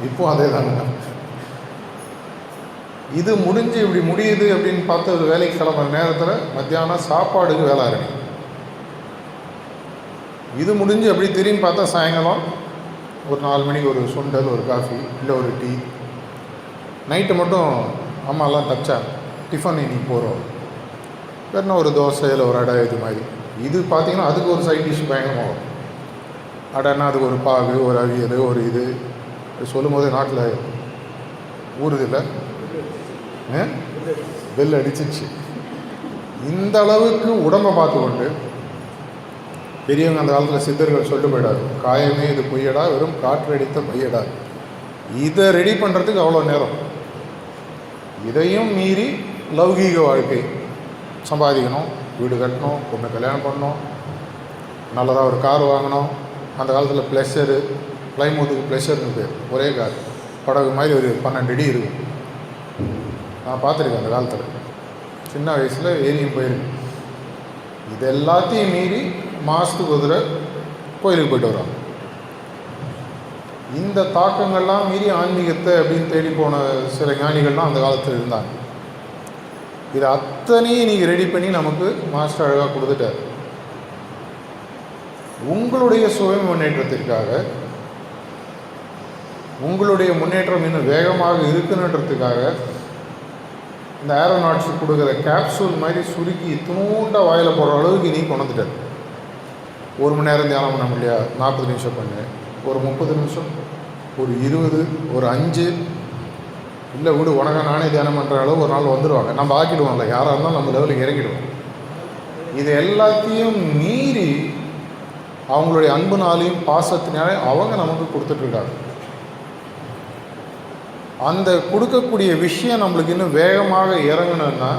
A: இப்போ அதே தாங்க. இது முடிஞ்சு இப்படி முடியுது அப்படின்னு பார்த்து ஒரு வேலைக்கு கிளம்புற நேரத்தில் மத்தியானம் சாப்பாடுக்கு வேலை ஆரம்பிக்கும். இது முடிஞ்சு அப்படி திரும்பி பார்த்தா சாயங்காலம் ஒரு 4 மணிக்கு ஒரு சுண்டல், ஒரு காஃபி, இல்லை ஒரு டீ. நைட்டு மட்டும் அம்மாலாம் தச்சா டிஃபன் இன்னைக்கு போகிறோம், வேறுனா ஒரு தோசை இல்லை ஒரு அடை, இது மாதிரி. இது பார்த்திங்கன்னா அதுக்கு ஒரு சைட் டிஷ் பயங்கரமாகும். அடைன்னா அதுக்கு ஒரு பாகு, ஒரு அவியல், ஒரு இது சொல்லும் போது நாட்டில் ஊறுதில்லை, பெல் அடிச்சிச்சு. இந்த அளவுக்கு உடம்பை பார்த்துக்கொண்டு பெரியவங்க அந்த காலத்தில் சித்தர்கள் சொல்லிட்டு போயிடாது, காயமே இது பொய்யடா, வெறும் காற்று அடித்த பொய்யடா. இதை ரெடி பண்ணுறதுக்கு அவ்வளோ நேரம். இதையும் மீறி லௌகீக வாழ்க்கை, சம்பாதிக்கணும், வீடு கட்டணும், பொண்ணு கல்யாணம் பண்ணணும், நல்லதாக ஒரு கார் வாங்கணும், அந்த காலத்தில் ப்ளஷரு, ப்ளைமூத்துக்கு ப்ளஷர்னு பேர். ஒரே கார், படகு மாதிரி ஒரு 12 அடி இருக்கும். நான் பார்த்துருக்கேன் அந்த காலத்தில், சின்ன வயசில் ஏரியும் போயிருக்கேன். இது எல்லாத்தையும் மீறி மாதத்துக்கு ஒரு தடவை கோயிலுக்கு போய்ட்டு வரோம். இந்த தாக்கங்கள்லாம் மீறி ஆன்மீகத்தை அப்படின்னு தேடி போன சில ஞானிகள்லாம் அந்த காலத்தில் இருந்தாங்க. இது அத்தனையும் நீங்கள் ரெடி பண்ணி நமக்கு மாஸ்டர் அழகாக கொடுத்துட்டார். உங்களுடைய சுய முன்னேற்றத்திற்காக, உங்களுடைய முன்னேற்றம் இன்னும் வேகமாக இருக்குன்றதுக்காக இந்த ஏரோநாட்ஸுக்கு கொடுக்குற கேப்சூல் மாதிரி சுருக்கி துணுண்ட வாயில் போடுற அளவுக்கு நீ கொண்டு வந்துட்டார். 1 மணி நேரம் தியானம் பண்ண முடியா, 40 நிமிஷம் பண்ணு, ஒரு 30 நிமிஷம், ஒரு 20, ஒரு 5, இல்லை விடு உனக்கு நானே தியானம் பண்ணுற அளவு ஒரு நாள் வந்துடுவாங்க. நம்ம ஆக்கிடுவோம்ல, யாராக இருந்தாலும் நம்ம லெவலுக்கு இறங்கிடுவோம். இது எல்லாத்தையும் மீறி அவங்களுடைய அன்புனாலையும் பாசத்தினாலே அவங்க நமக்கு கொடுத்துட்ருக்காங்க. அந்த கொடுக்கக்கூடிய விஷயம் நம்மளுக்கு இன்னும் வேகமாக இறங்கணுன்னா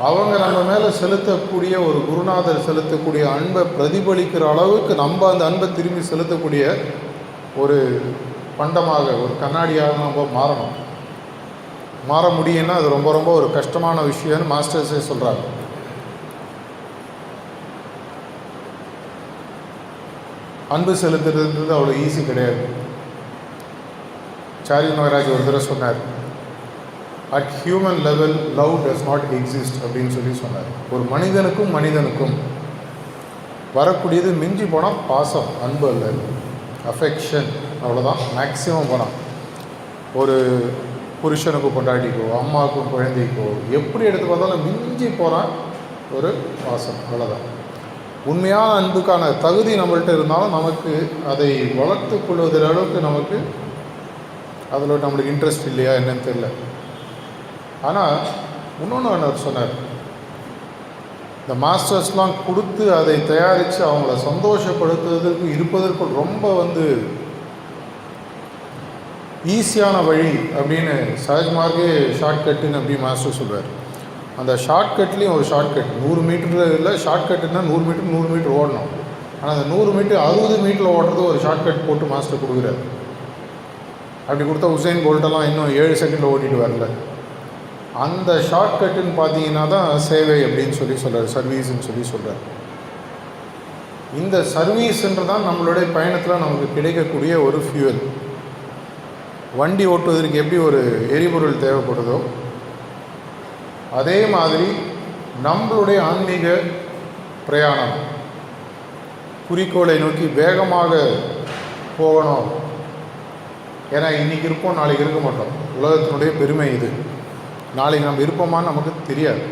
A: அவங்க நம்ம மேலே செலுத்தக்கூடிய ஒரு குருநாதர் செலுத்தக்கூடிய அன்பை பிரதிபலிக்கிற அளவுக்கு நம்ம அந்த அன்பை திரும்பி செலுத்தக்கூடிய ஒரு பண்டமாக, ஒரு கண்ணாடியாக நம்ம மாறணும். மாற முடியும்னா அது ரொம்ப ரொம்ப ஒரு கஷ்டமான விஷயம்னு மாஸ்டர்ஸே சொல்கிறாங்க. அன்பு செலுத்துறதுன்றது அவ்வளோ ஈஸி கிடையாது. சாரி மகராஜ் ஒரு தடவை சொன்னார், at human level love does not exist அப்படின்னு சொன்னார். ஒரு மனிதனுக்கும் வரக்கூடியது மிஞ்சி போனால் பாசம், அன்பு அல்ல, அஃபெக்ஷன், அவ்வளோதான் மேக்ஸிமம் போனால். ஒரு புருஷனுக்கும் பொண்டாட்டிக்கோ, அம்மாவுக்கும் குழந்தைக்கோ, எப்படி எடுத்து பார்த்தாலும் மிஞ்சி போனால் ஒரு பாசம், அவ்வளோதான். உண்மையான அன்புக்கான தகுதி நம்மள்கிட்ட இருந்தாலும் நமக்கு அதை வளர்த்து கொள்வதற்கு அளவுக்கு நமக்கு அதில் நம்மளுக்கு இன்ட்ரெஸ்ட் இல்லையா என்னன்னு தெரியல. ஆனால் இன்னொன்று அவர் சொன்னார், இந்த மாஸ்டர்ஸ்லாம் கொடுத்து அதை தயாரித்து அவங்கள சந்தோஷப்படுத்துவதற்கு இருப்பதற்கு ரொம்ப ஈஸியான வழி அப்படின்னு சஹஜ்மார்க்கே ஷார்ட்கட்டுன்னு அப்படி மாஸ்டர் சொல்கிறார். அந்த ஷார்ட்கட்லேயும் ஒரு ஷார்ட்கட் 100 மீட்டரில் இல்லை, ஷார்ட்கட்டுன்னா 100 மீட்டர் ஓடணும். ஆனால் அந்த 100 மீட்டர் 60 மீட்டரில் ஓடுறது ஒரு ஷார்ட்கட் போட்டு மாஸ்டர் கொடுக்குறாரு. அப்படி கொடுத்தா உசைன் போல்ட்டெல்லாம் இன்னும் 7 செகண்டில் ஓட்டிட்டு வரல. அந்த ஷார்ட்கட்டுன்னு பார்த்தீங்கன்னா தான் சேவை அப்படின்னு சொல்கிறார், சர்வீஸ்ன்னு சொல்கிறார். இந்த சர்வீஸ்ன்றதான் நம்மளுடைய பயணத்தில் நமக்கு கிடைக்கக்கூடிய ஒரு ஃபியூவல். வண்டி ஓட்டுவதற்கு எப்படி ஒரு எரிபொருள் தேவைப்படுதோ அதே மாதிரி நம்மளுடைய ஆன்மீக பிரயாணம் குறிக்கோளை நோக்கி வேகமாக போகணும். ஏன்னா இன்றைக்கி இருப்போம், நாளைக்கு இருக்க மாட்டோம். உலகத்தினுடைய பெருமை இது. நாளைக்கு நம்ம இருப்போமான்னு நமக்கு தெரியாது.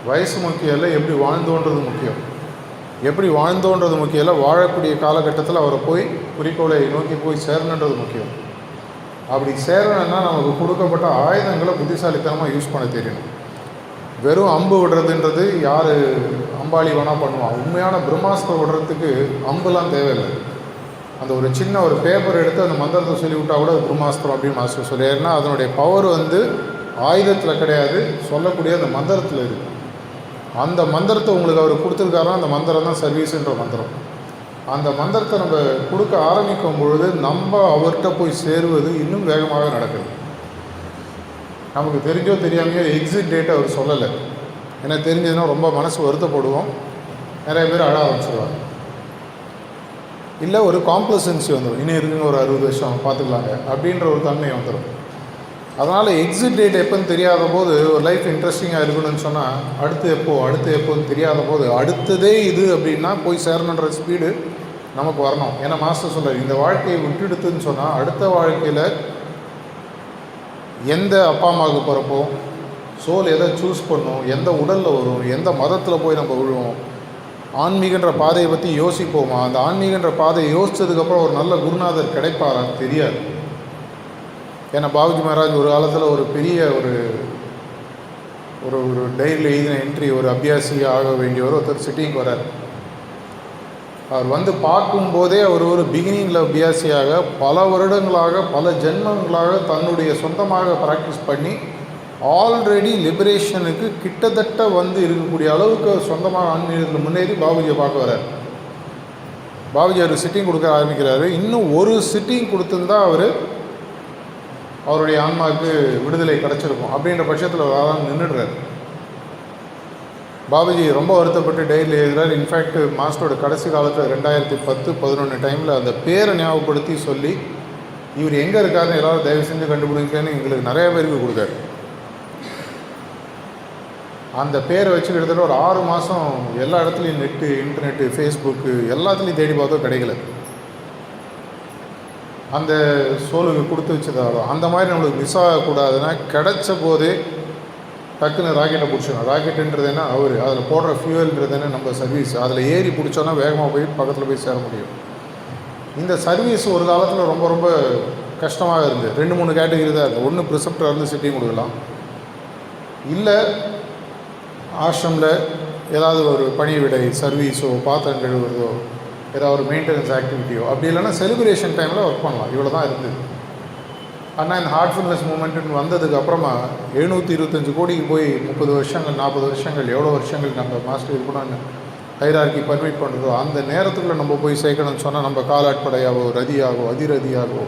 A: வயசு முக்கியம் இல்லை, எப்படி வாழ்ந்தோன்றது முக்கியம். எப்படி வாழ்ந்தோன்றது முக்கியம் இல்லை, வாழக்கூடிய காலகட்டத்தில் அவரை போய் குறிக்கோளை நோக்கி போய் சேரணுன்றது முக்கியம். அப்படி சேரணுன்னா நமக்கு கொடுக்கப்பட்ட ஆயுதங்களை புத்திசாலித்தனமாக யூஸ் பண்ண தெரியணும். வெறும் அம்பு விடுறதுன்றது யார் அம்பாளி வேணால் பண்ணுவான். உண்மையான பிரம்மாஸ்திரம் விடுறதுக்கு அம்புலாம் தேவையில்லை. அந்த ஒரு சின்ன ஒரு பேப்பர் எடுத்து அந்த மந்திரத்தை சொல்லிவிட்டால் கூட அது பிரம்மாஸ்திரம் அப்படின்னு மாஸ்டர் சொல்லிடுறேன்னா அதனுடைய பவர் ஆயுதத்தில் கிடையாது, சொல்லக்கூடிய அந்த மந்திரத்தில் இருக்குது. அந்த மந்திரத்தை உங்களுக்கு அவர் கொடுத்துருக்காரோ அந்த மந்திரம் தான் சர்வீஸுன்ற மந்திரம். அந்த மந்திரத்தை நம்ம கொடுக்க ஆரம்பிக்கும் பொழுது நம்ம அவர்கிட்ட போய் சேருவது இன்னும் வேகமாக நடக்குது. நமக்கு தெரிஞ்சோ தெரியாமையோ எக்ஸிட் டேட்டை அவர் சொல்லலை. ஏன்னா தெரிஞ்சதுன்னா ரொம்ப மனசு வருத்தப்படுவோம், நிறைய பேர் அழ ஆரம்பிச்சிடுவாங்க. இல்லை ஒரு காம்ப்ளசன்சி வந்துடும், இன்னும் இருக்குங்க ஒரு 60 வருஷம் பார்த்துக்கலாங்க அப்படின்ற ஒரு தன்மை வந்துடும். அதனால் எக்ஸிட் டேட் எப்போன்னு தெரியாத போது ஒரு லைஃப் இன்ட்ரெஸ்டிங்காக இருக்கணும்னு சொன்னால் அடுத்து எப்போன்னு தெரியாத போது அடுத்ததே இது அப்படின்னா போய் சேரணுன்ற ஸ்பீடு நமக்கு வரணும். ஏன்னா மாஸ்டர் சொல்கிறார், இந்த வாழ்க்கையை விட்டுடுத்துன்னு சொன்னால் அடுத்த வாழ்க்கையில் எந்த அப்பா அம்மாவுக்கு பிறப்போம், சோல் எதை சூஸ் பண்ணும், எந்த உடலில் வரும், எந்த மதத்தில் போய் நம்ம விழுவோம், ஆன்மீகன்ற பாதையை பற்றி யோசிப்போமா, அந்த ஆன்மீகன்ற பாதையை யோசித்ததுக்கப்புறம் ஒரு நல்ல குருநாதர் கிடைப்பாரான்னு தெரியாது. ஏன்னா பாபுஜி மகாராஜ் ஒரு காலத்தில் ஒரு பெரிய ஒரு டைரியில் எழுதின என்ட்ரி, ஒரு அபியாசியாக ஆக வேண்டியவர் ஒருத்தர் சிட்டிங்க்கு வரார். அவர் பார்க்கும்போதே அவர் ஒரு பிகினிங்கில் அபியாசியாக பல வருடங்களாக பல ஜென்மங்களாக தன்னுடைய சொந்தமாக ப்ராக்டிஸ் பண்ணி ஆல்ரெடி லிபரேஷனுக்கு கிட்டத்தட்ட இருக்கக்கூடிய அளவுக்கு சொந்தமாக ஆன்மீகத்தில் முன்னேறி பாபுஜியை பார்க்க வரார். பாபுஜி அவர் சிட்டிங் கொடுக்க ஆரம்பிக்கிறாரு. இன்னும் ஒரு சிட்டிங் கொடுத்துருந்தா அவருடைய ஆன்மாவுக்கு விடுதலை கிடச்சிருக்கும் அப்படின்ற பட்சத்தில் அவர் நின்றுடுறாரு. பாபுஜி ரொம்ப வருத்தப்பட்டு டைரியில் எழுதுகிறார். இன்ஃபேக்ட் மாஸ்டரோட கடைசி காலத்தில் 2010-11 டைமில் அந்த பேரை ஞாபகப்படுத்தி சொல்லி இவர் எங்கே இருக்காருன்னு எல்லாரும் தயவு செஞ்சு கண்டுபிடிங்கன்னு எங்களுக்கு நிறைய பேருக்கு கொடுக்காரு. அந்த பேரை வச்சு கிட்டத்தட்ட ஒரு 6 மாதம் எல்லா இடத்துலையும் நெட்டு, இன்டர்நெட்டு, ஃபேஸ்புக்கு எல்லாத்துலேயும் தேடி பார்த்தோம், கிடைக்கல. அந்த சோலுக்கு கொடுத்து வச்சதாலும் அந்த மாதிரி நம்மளுக்கு மிஸ் ஆகக்கூடாதுன்னா கிடைச்ச போதே டக்குன்னு ராக்கெட்டை பிடிச்சிடணும். ராக்கெட்டுன்றது என்ன, அதில் போடுற ஃபியூவல்ன்றது என்ன, நம்ம சர்வீஸ். அதில் ஏறி பிடிச்சோன்னா வேகமாக போய் பக்கத்தில் போய் சேர முடியும். இந்த சர்வீஸ் ஒரு காலத்தில் ரொம்ப ரொம்ப கஷ்டமாக இருந்தது. 2-3 கேட்டகரி தான் இருக்குது. ஒன்று ப்ரிசெப்டர் வந்து சிட்டிங் கொடுக்கலாம், இல்லை ஆஷ்ரமில் ஏதாவது ஒரு பணி விடை சர்வீஸோ, பாத்திரம் கழுவுறதோ, ஏதாவது ஒரு மெயின்டெனன்ஸ் ஆக்டிவிட்டியோ, அப்படி இல்லைன்னா செலிப்ரேஷன் டைமில் ஒர்க் பண்ணலாம். இவ்வளோ தான் இருந்தது. ஆனால் இந்த ஹார்ட்ஃபுல்னஸ் மூமெண்ட்டுன்னு வந்ததுக்கு அப்புறமா 725 கோடிக்கு போய் 30 வருஷங்கள் 40 வருஷங்கள் எவ்வளோ வருஷங்கள் நம்ம மாஸ்டர் இருக்கணும்னு ஹைரார்கி பர்மிட் பண்ணுறதோ அந்த நேரத்துக்குள்ளே நம்ம போய் சேர்க்கணும்னு சொன்னால் நம்ம காலாட்படையாகவோ, ரதியாகவோ, அதிரதியாகவோ,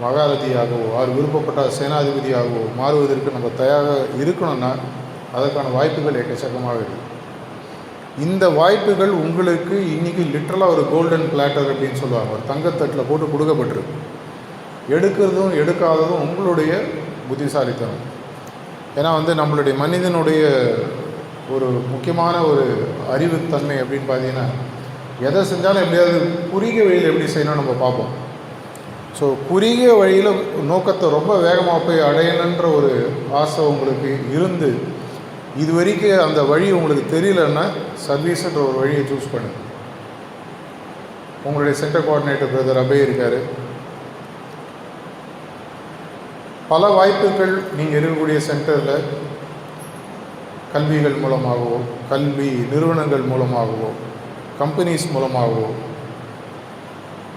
A: மகாரதியாகவோ, அவர் விருப்பப்பட்ட சேனாதிபதியாகவோ மாறுவதற்கு நம்ம தயாராக இருக்கணும்னா அதற்கான வாய்ப்புகள் எக்கச்சக்கமாக இருக்குது. இந்த வாய்ப்புகள் உங்களுக்கு இன்றைக்கி லிட்ரலாக ஒரு கோல்டன் பிளாட்டர் அப்படின்னு சொல்லுவாங்க, ஒரு தங்கத்தட்டில் போட்டு கொடுக்கப்பட்டிருக்கு. எடுக்கிறதும் எடுக்காததும் உங்களுடைய புத்திசாலித்தனம். ஏன்னா நம்மளுடைய மனிதனுடைய ஒரு முக்கியமான ஒரு அறிவுத்தன்மை அப்படின்னு பார்த்தீங்கன்னா, எதை செஞ்சாலும் எப்படியாவது குறுகிய வழியில் எப்படி செய்யணும் நம்ம பார்ப்போம். ஸோ குறுகிய வழியில் நோக்கத்தை ரொம்ப வேகமாக போய் அடையணுன்ற ஒரு ஆசை உங்களுக்கு இருந்து இது வரைக்கும் அந்த வழி உங்களுக்கு தெரியலன்னா சர்வீஸுன்ற ஒரு வழியை சூஸ் பண்ணுங்க. உங்களுடைய சென்டர் கோஆர்டினேட்டர் பிரதர் அபய் இருக்கார். பல வாய்ப்புகள் நீங்கள் இருக்கக்கூடிய சென்டரில் கல்விகள் மூலமாகவோ, கல்வி நிறுவனங்கள் மூலமாகவோ, கம்பெனிஸ் மூலமாகவோ,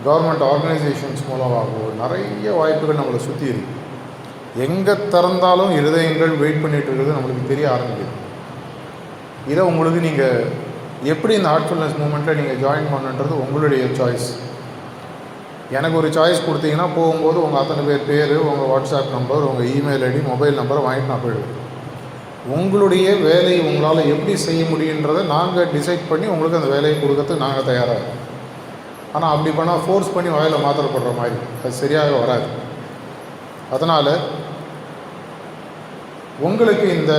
A: கவர்மெண்ட் ஆர்கனைசேஷன்ஸ் மூலமாகவோ நிறைய வாய்ப்புகள் நம்மளை சுற்றி இருக்குது. எங்கே திறந்தாலும் இருதயங்கள் வெயிட் பண்ணிகிட்டு இருக்கிறது நம்மளுக்கு தெரிய ஆரம்பிக்குது. இதை உங்களுக்கு நீங்கள் எப்படி இந்த ஹார்ட்ஃபுல்னஸ் மூமெண்ட்டில் நீங்கள் ஜாயின் பண்ணுன்றது உங்களுடைய சாய்ஸ். எனக்கு ஒரு சாய்ஸ் கொடுத்தீங்கன்னா போகும்போது உங்கள் அத்தனை பேர், உங்கள் வாட்ஸ்அப் நம்பர், உங்கள் இமெயில் ஐடி, மொபைல் நம்பரை வாங்கிட்டு நான் போயிடுவேன். உங்களுடைய வேலையை உங்களால் எப்படி செய்ய முடியுன்றதை நாங்கள் டிசைட் பண்ணி உங்களுக்கு அந்த வேலையை கொடுக்கறதுக்கு நாங்கள் தயாராக இருக்கோம். ஆனால் அப்படி பண்ணால் ஃபோர்ஸ் பண்ணி வாயில் மாத்திரப்படுற மாதிரி அது சரியாக வராது. அதனால் உங்களுக்கு இந்த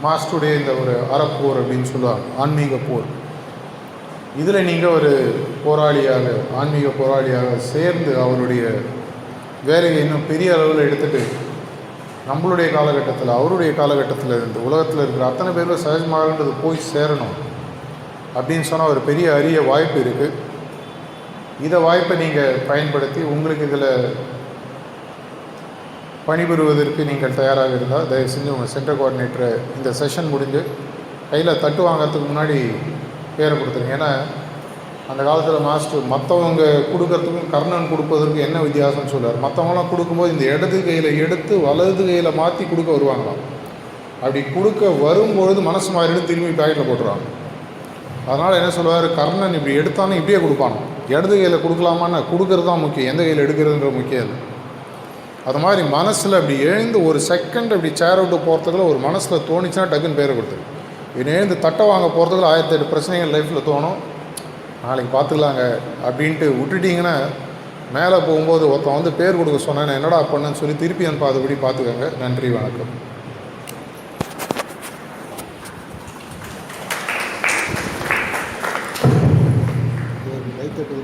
A: மாஸ்டருடைய இந்த ஒரு அறப்போர் அப்படின்னு சொல்லுவாங்க, ஆன்மீக போர், இதில் நீங்கள் ஒரு போராளியாக, ஆன்மீக போராளியாக சேர்ந்து அவருடைய வேலையை இன்னும் பெரிய அளவில் எடுத்துகிட்டு நம்மளுடைய காலகட்டத்தில், அவருடைய காலகட்டத்தில் இந்த உலகத்தில் இருக்கிற அத்தனை பேரில் சகஜமாகன்றது போய் சேரணும் அப்படின்னு சொன்னால் ஒரு பெரிய அரிய வாய்ப்பு இருக்குது. இதை வாய்ப்பை நீங்கள் பயன்படுத்தி உங்களுக்கு இதில் பணிபுரிவதற்கு நீங்கள் தயாராக இருந்தால் தயவு செஞ்சு உங்கள் சென்டர் கோஆர்டினேட்டரை இந்த செஷன் முடிஞ்சு கையில் தட்டு வாங்கிறதுக்கு முன்னாடி பேரை கொடுத்துருங்க. ஏன்னா அந்த காலத்தில் மாஸ்டர் மற்றவங்க கொடுக்கறதுக்கும் கர்ணன் கொடுப்பதற்கு என்ன வித்தியாசம்னு சொல்லுவார். மற்றவங்களாம் கொடுக்கும்போது இந்த இடது கையில் எடுத்து வலது கையில் மாற்றி கொடுக்க வருவாங்களாம். அப்படி கொடுக்க வரும்பொழுது மனசு மாறிட்டு திரும்பி பேக்கெட்டில் போட்டுருவாங்க. அதனால் என்ன சொல்லுவார், கர்ணன் இப்படி எடுத்தாலும் இப்படியே கொடுப்பானோ, இடது கையில் கொடுக்கலாமான்னு கொடுக்கறது தான் முக்கியம், எந்த கையில் எடுக்கிறதுன்ற முக்கியம் இல்லை. அது மாதிரி மனசில் அப்படி எழுந்து ஒரு செகண்ட் அப்படி சேர் விட்டு போகிறதுக்குள்ள ஒரு மனசில் தோணிச்சுன்னா டக்குன்னு பேரை கொடுத்துரு. இது எழுந்து தட்டை வாங்க போகிறதுக்குள்ள 1008 பிரச்சனைகள் லைஃப்பில் தோணும். நாளைக்கு பார்த்துக்கலாங்க அப்படின்ட்டு விட்டுட்டிங்கன்னா மேலே போகும்போது ஒருத்தன் பேர் கொடுக்க சொன்னேன், என்னடா பண்ணுன்னு சொல்லி திருப்பி அனுப்பாதபடி பார்த்துக்கோங்க. நன்றி, வணக்கம்.
B: கைத்தட்டு